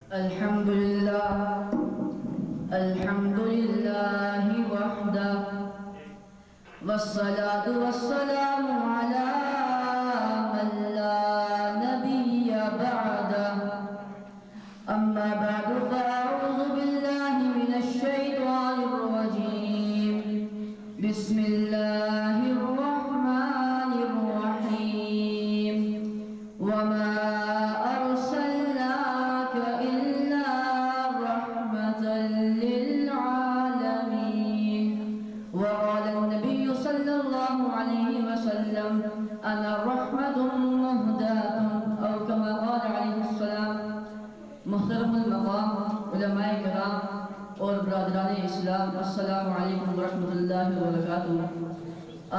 الحمد لله وحده والصلاة والسلام على من لا نبي بعده أما بعد فأعوذ بالله من الشيطان الرجيم بسم الله الرحمن الرحيم وما أرسلناك إلا رحمة للعالمين وقال النبي صلى الله عليه وسلم أنا رحمة مهداة أو كما قال عليه السلام. محترم المقام علماء کرام اور برادران اسلام، السلام علیکم ورحمۃ اللہ وبرکاتہ.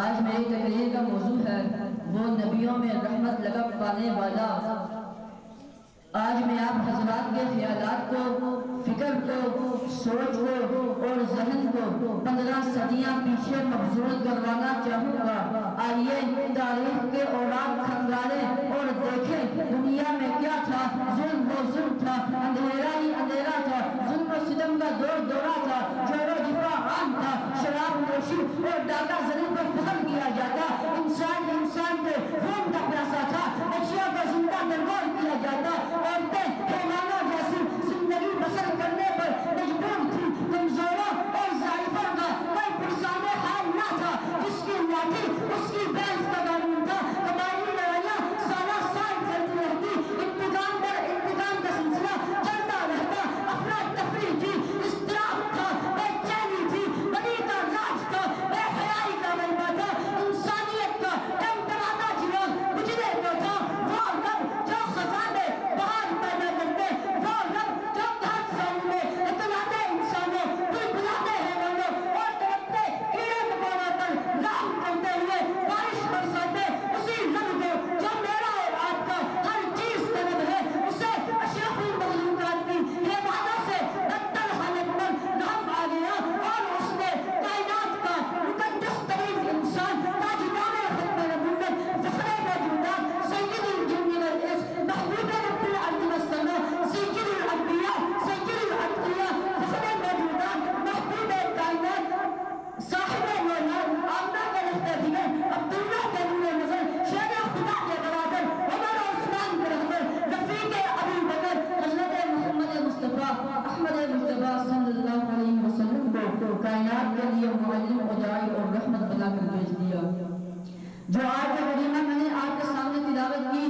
آج میری تقریر کا موضوع ہے وہ نبیوں میں رحمت لقب پانے والا. آج میں آپ حضرات کے خیالات کو، فکر کو، سوچ کو اور ذہن کو 15 صدیاں پیچھے مبذول کروانا چاہوں گا. آئیے تاریخ کے اوراق کھنگالیں اور دیکھیں دنیا میں کیا تھا. ظلم و ظلم تھا، اندھیرا ہی اندھیرا تھا، ظلم و ستم کا دور دورہ تھا، جور و جفا عام تھا، شراب نوشی اور ڈاکہ زنی پر فخر کیا جاتا. انسان کے خون کا پیاسا تھا، اشیاء کا زندہ دربار کیا جاتا. عورتیں حیوانوں جیسی زندگی بسر کرنے پر مجبور تھی. کمزوروں اور ضعیفوں کا کوئی پرسان حال نہ تھا. جس کی لاٹھی اس کی بھینس کا قانون تھا. قبائلی لڑائیاں سالہ سال چلتی رہتی. انتقام پر انتقام کا سلسلہ چلتا رہتا. افراتفری تھی، اضطراب تھا، بے چینی تھی، بدی کا راج تھا، بے حیائی کا غلبہ تھا. انسانیت کا ٹمٹماتا چراغ بجھنے کو تھا. وہ رب جو خزانے بہار پیدا کرتے، وہ رب جو گھر سال میں اطلاعتے انسانوں، بلبلاتے حیوانوں اور تڑپتے کیڑے مکوڑوں پر رحم کرتے ہوئے بارش برساتے. اسی رب کو جو میرا اور آپ کا ہر چیز کا رب ہے، اسے اشرف المخلوقات کی حیوانوں سے بدتر حالت پر رحم آ گیا اور اس نے کائنات کا مقدس ترین انسان، تاجدار ختم نبوت، فخر موجودات، سید الجن والانس، محبوب رب الارض والسماء، سید الانبیاء، سید الاتقیاء، فخر موجودات، محبوب کائنات، صاحب مولانا، آمنہ کے رہتے دیگر، عبداللہ کے نور نظر، شیر خدا کے برادر، عمر و عثمان کے رہبر، رفیق ابو بکر، حضرت محمد مصطفیٰ احمد مجتبیٰ صلی اللہ علیہ وسلم کو کائنات کے لیے معلم و داعی اور رحمت بنا کر بھیج دیا. جو آج کا کریمہ میں نے آپ کے سامنے تلاوت کی،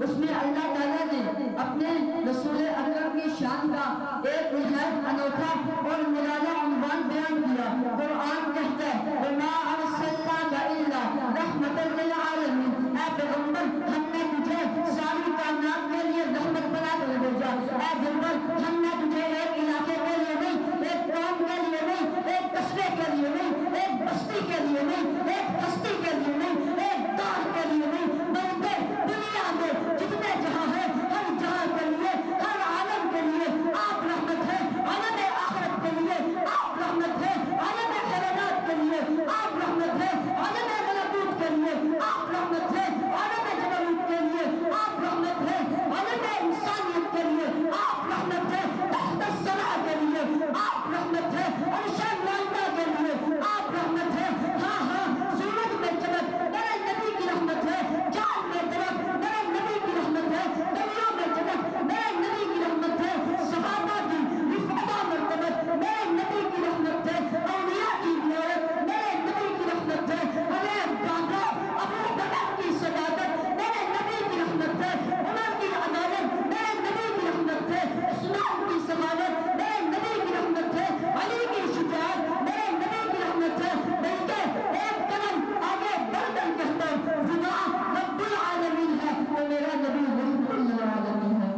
اس میں اللہ تعالیٰ نے اپنے رسول اکرم کی شان کا ایک نہایت انوکھا اور نرالا عنوان بیان کیا. قرآن کہتا ہے وَمَا أَرْسَلْنَاكَ إِلَّا رَحْمَةً لِلْعَالَمِينَ. اے پیغمبر، ہم نے تجھے ساری کائنات کے لیے رحمت بنا کر بھیجا. اے دلبر، ہم نے تجھے ایک علاقے کے لیے نہیں، ایک قوم کے لیے نہیں، ایک قصبے کے لیے نہیں، ایک بستی کے لیے نہیں، ایک ہستی کے لیے نہیں، ایک دار کے لیے نہیں، بلکہ دنیا میں جتنے جہاں ہیں ہر جہاں کے لیے، ہر عالم کے لیے آپ رحمت ہے. عالم آخرت کے لیے آپ رحمت ہے. عالم حیوانات کے لیے آپ رحمت ہے. عالم ملکوت کے لیے آپ رحمت ہے. عالم جبروت کے لیے آپ رحمت ہے. عالم انسانیت کے لیے آپ رحمت ہے. تحت السماء کے لیے آپ رحمت ہے. عرش معلیٰ کے لیے آپ رحمت ہے. ہاں ہاں، سورج میں چمک میرے نبی کی رحمت ہے. چاند میں طرف میرے نبی کی رحمت ہے. دریوں میں چمک میرے نبی کی رحمت ہے. صحابہ کی رفعت و مرتبت میرے نبی کی رحمت ہے. اولیاء کی غیرت میرے نبی کی رحمت ہے. علی بابا ابو بکر کی صداقت میرے نبی کی رحمت ہے. عمر کی عدالت میرے نبی کی رحمت ہے. عثمان کی سخاوت میرے نبی کی رحمت ہے. علی کی شجاعت میرے نبی کی رحمت ہے. بلکہ ایک قدم آگے بڑھ کر کہتا ہوں خدا رب العالمین ہے تو میرا نبی رحمت للعالمین ہے.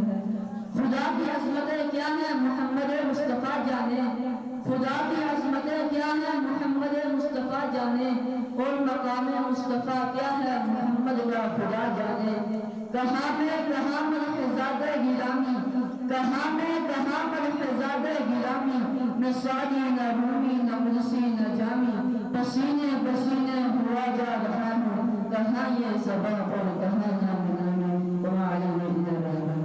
خدا کی عظمتیں کیا ہیں محمد مصطفیٰ جانے. خدا کی عظمتیں کیا ہیں محمد مصطفیٰ جانے. اور مقام مصطفیٰ کیا ہے محمد کا خدا جانے. کہاں میں کہاں ملحظات گرامی، کہاں میں کہاں ملحظات گرامی. نہ سعدی نہ رومی نہ قدسی نہ جامی، پسینے پسینے ہوا جا رہا ہوں. کہاں یہ زبان اور کہاں نام نامی. وما علینا الا البلاغ.